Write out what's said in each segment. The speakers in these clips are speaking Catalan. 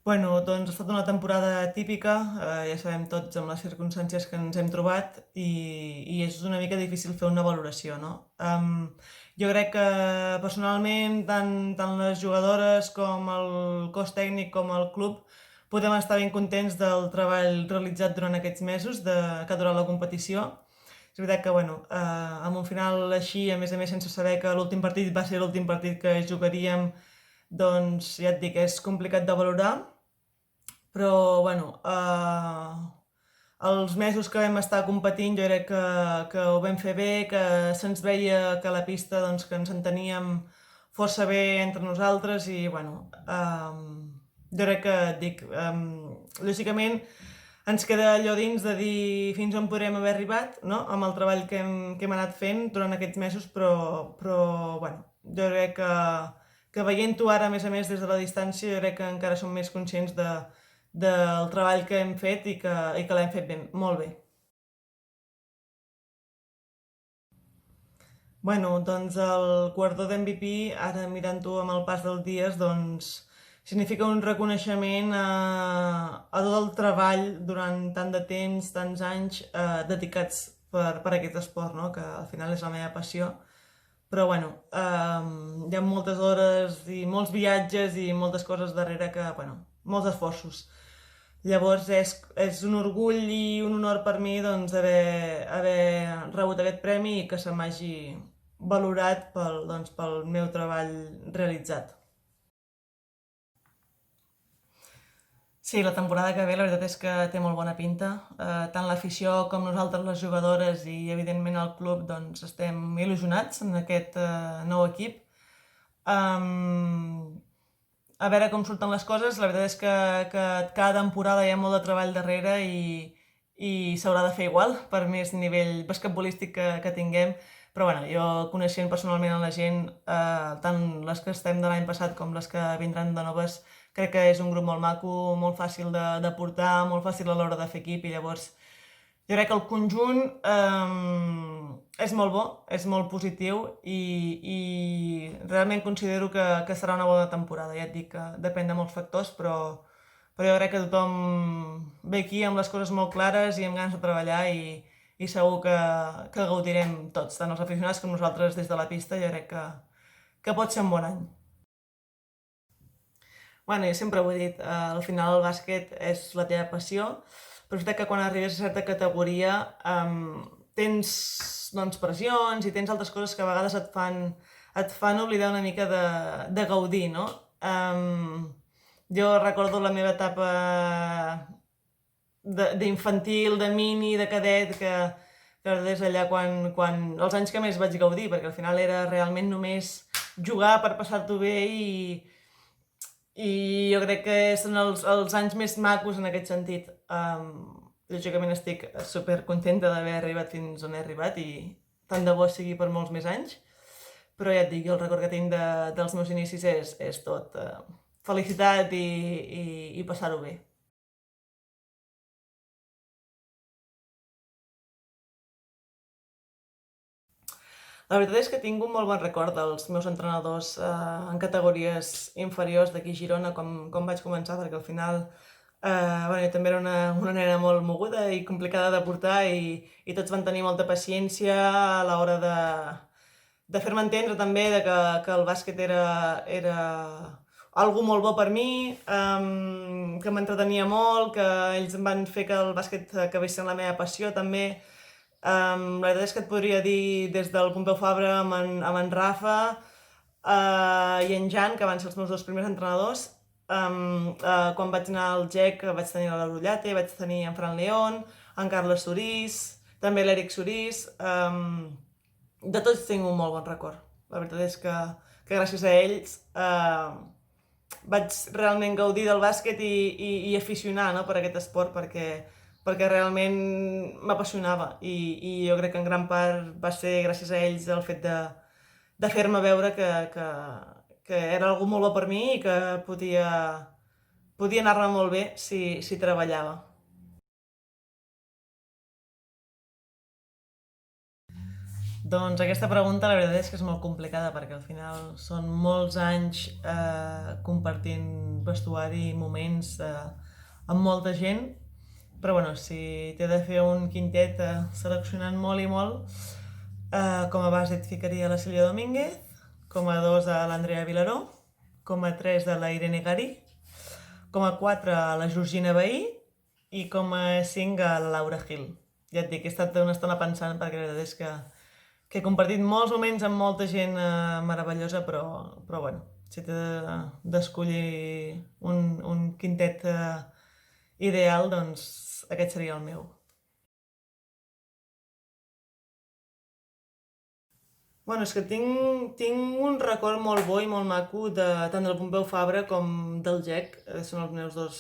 Doncs ha estat una temporada típica, ja sabem tots amb les circumstàncies que ens hem trobat i és una mica difícil fer una valoració, no? Jo crec que personalment tant les jugadores com el cos tècnic com el club podem estar ben contents del treball realitzat durant aquests mesos que ha durat la competició. És veritat que, amb un final així, a més sense saber que l'últim partit va ser l'últim partit que jugaríem, doncs ja et dic, és complicat de valorar, però, els mesos que vam estar competint jo crec que ho vam fer bé, que se'ns veia que a la pista doncs, que ens enteníem força bé entre nosaltres i, jo crec que, et dic, lògicament ens queda allò dins de dir fins on podrem haver arribat, no?, amb el treball que hem anat fent durant aquests mesos, però jo crec que veient-ho ara, a més des de la distància, jo crec que encara som més conscients del treball que hem fet i que l'hem fet ben, molt bé. Doncs el guardó d'MVP, ara mirant-ho amb el pas dels dies, doncs significa un reconeixement a tot el treball durant tant de temps, tants anys dedicats per aquest esport, no?, que al final és la meva passió. Però hi ha moltes hores i molts viatges i moltes coses darrere que, molts esforços. Llavors és un orgull i un honor per mi doncs, haver rebut aquest premi i que se m'hagi valorat pel meu treball realitzat. Sí, la temporada que ve la veritat és que té molt bona pinta. Tant l'afició com nosaltres, les jugadores i evidentment el club, doncs estem il·lusionats en aquest nou equip. A veure com surten les coses, la veritat és que cada temporada hi ha molt de treball darrere i s'haurà de fer igual per més nivell basquetbolístic que tinguem, però jo coneixent personalment a la gent, tant les que estem de l'any passat com les que vindran de noves, crec que és un grup molt maco, molt fàcil de portar, molt fàcil a l'hora de fer equip i llavors jo crec que el conjunt és molt bo, és molt positiu i realment considero que serà una bona temporada. Ja et dic que depèn de molts factors, però jo crec que tothom ve aquí amb les coses molt clares i amb ganes de treballar i segur que gaudirem tots, tant els aficionats com nosaltres des de la pista. Jo crec que pot ser un bon any. Jo sempre ho he dit, al final el bàsquet és la teva passió, però és veritat que quan arribes a certa categoria tens pressions i tens altres coses que a vegades et fan oblidar una mica de gaudir, no? Jo recordo la meva etapa d'infantil, de mini, de cadet, que des d'allà quan els anys que més vaig gaudir, perquè al final era realment només jugar per passar-t'ho bé i jo crec que són els anys més macos en aquest sentit. Lògicament estic super contenta d'haver arribat fins on he arribat i tant de bo sigui per molts més anys, però ja et dic, el record que tinc dels meus inicis és tot felicitat i passar-ho bé. La veritat és que tinc un molt bon record dels meus entrenadors en categories inferiors d'aquí a Girona, com vaig començar, perquè al final jo també era una nena molt moguda i complicada de portar i tots van tenir molta paciència a l'hora de fer-me entendre també que el bàsquet era algo molt bo per mi, que m'entretenia molt, que ells em van fer que el bàsquet acabés sent la meva passió també. La veritat és que et podria dir des del Pompeu Fabra amb en Rafa i en Jan, que van ser els meus dos primers entrenadors. Quan vaig anar al GEC vaig tenir la Laura Ullate, vaig tenir en Fran León, en Carles Sorís, també l'Eric Sorís. De tots tinc un molt bon record. La veritat és que gràcies a ells vaig realment gaudir del bàsquet i aficionar, no?, per aquest esport, perquè realment m'apassionava i jo crec que en gran part va ser gràcies a ells el fet de fer-me veure que era algú molt bo per mi i que podia anar-me molt bé si treballava. Doncs aquesta pregunta la veritat és que és molt complicada perquè al final són molts anys compartint vestuari i moments amb molta gent, però bueno, si t'he de fer un quintet seleccionant molt i molt, com a base et ficaria la Sílvia Domínguez, com a 2 a l'Andrea Vilaró, com a 3 de la Irene Garí, com a 4 a la Georgina Bahí i com a 5 a la Laura Gil. Ja et dic, he estat una estona pensant perquè la veritat és que he compartit molts moments amb molta gent meravellosa, però bueno, si t'he d'escollir un quintet ideal, doncs aquest seria el meu. Bueno, és que tinc un record molt bo i molt maco tant del Pompeu Fabra com del GEC. Són els meus dos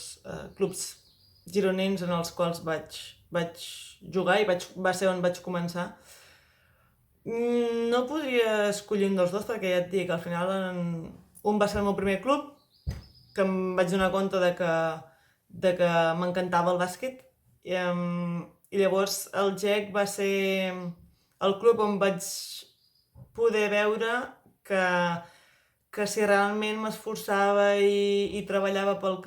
clubs gironins en els quals vaig jugar i va ser on vaig començar. No podria escollir un dels dos perquè ja et dic, al final un va ser el meu primer club, que em vaig donar compte de que m'encantava el bàsquet, i llavors el GEC va ser el club on vaig poder veure que si realment m'esforçava i treballava pel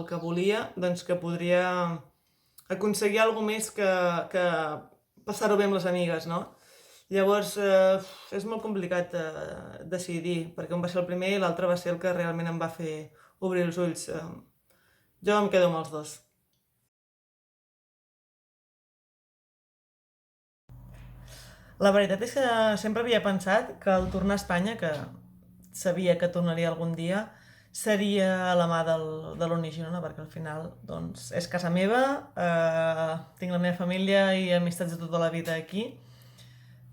que volia, doncs que podria aconseguir alguna més que passar-ho bé amb les amigues, no? Llavors, és molt complicat decidir, perquè un va ser el primer i l'altre va ser el que realment em va fer obrir els ulls. Jo em quedo amb els dos. La veritat és que sempre havia pensat que al tornar a Espanya, que sabia que tornaria algun dia, seria a la mà de l'Uni Girona, perquè al final doncs, és casa meva, tinc la meva família i amistats de tota la vida aquí,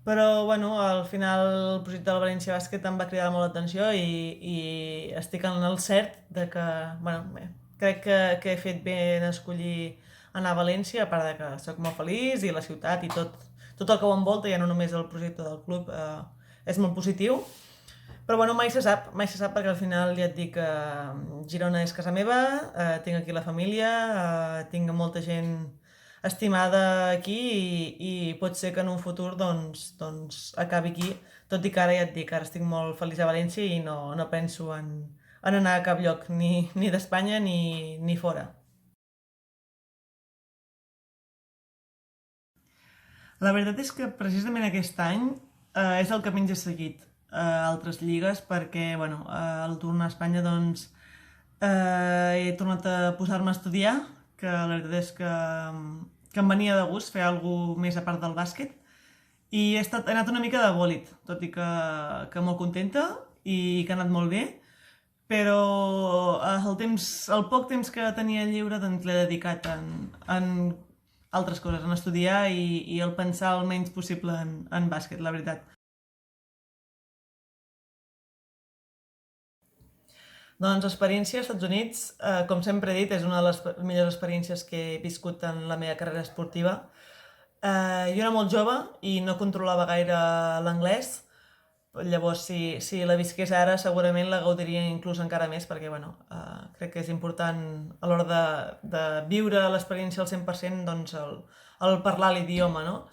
però bueno, al final el projecte del València Bàsquet em va cridar molt l'atenció i estic en el cert de que, bueno, bé, crec que he fet bé en escollir anar a València, a part de que sóc molt feliç i la ciutat i tot el que ho envolta, ja no només el projecte del club, és molt positiu. Però bueno, mai se sap perquè al final ja et dic que Girona és casa meva, tinc aquí la família, tinc molta gent estimada aquí i pot ser que en un futur doncs acabi aquí, tot i que ara ja et dic, ara estic molt feliç a València i no penso en anar a cap lloc, ni d'Espanya ni fora. La veritat és que precisament aquest any és el que menys he seguit altres lligues perquè, bueno, al tornar a Espanya doncs he tornat a posar-me a estudiar, que la veritat és que em venia de gust fer alguna més a part del bàsquet i he anat una mica de bòlit, tot i que molt contenta i que ha anat molt bé, però el poc temps que tenia lliure doncs l'he dedicat en altres coses, en estudiar i el pensar el menys possible en bàsquet, la veritat. Doncs l'experiència als Estats Units, com sempre he dit, és una de les millors experiències que he viscut en la meva carrera esportiva. Jo era molt jove i no controlava gaire l'anglès, llavors si la visqués ara segurament la gaudiria inclús encara més perquè bueno, crec que és important a l'hora de viure l'experiència al 100% doncs el parlar l'idioma, no?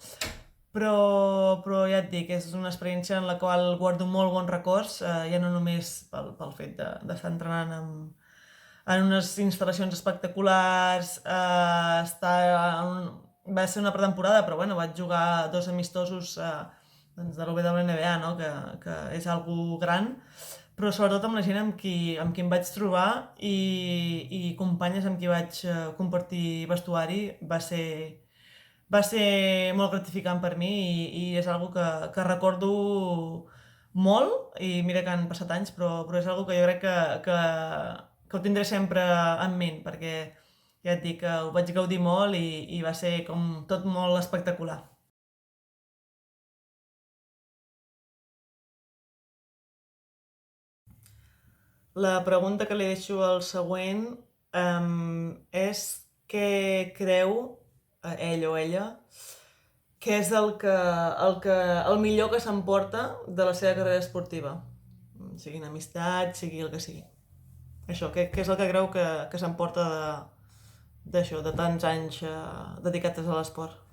Però ja et dic, és una experiència en la qual guardo molt bons records, ja no només pel fet d'estar entrenant en unes instal·lacions espectaculars, va ser una pretemporada, però bueno, vaig jugar 2 amistosos doncs, de l'UWNBA, no? que és algo gran, però sobretot amb la gent amb qui em vaig trobar i companyes amb qui vaig compartir vestuari va ser molt gratificant per mi i és algo que recordo molt i mira que han passat anys, però és algo que jo crec que ho tindré sempre en ment perquè ja et dic que ho vaig gaudir molt i va ser com tot molt espectacular. La pregunta que li deixo al següent és què creu ell o ella què és el millor que s'emporta de la seva carrera esportiva, siguin amistats, sigui el que sigui. Això, què és el que creu que s'emporta d'això, de tants anys dedicats a l'esport?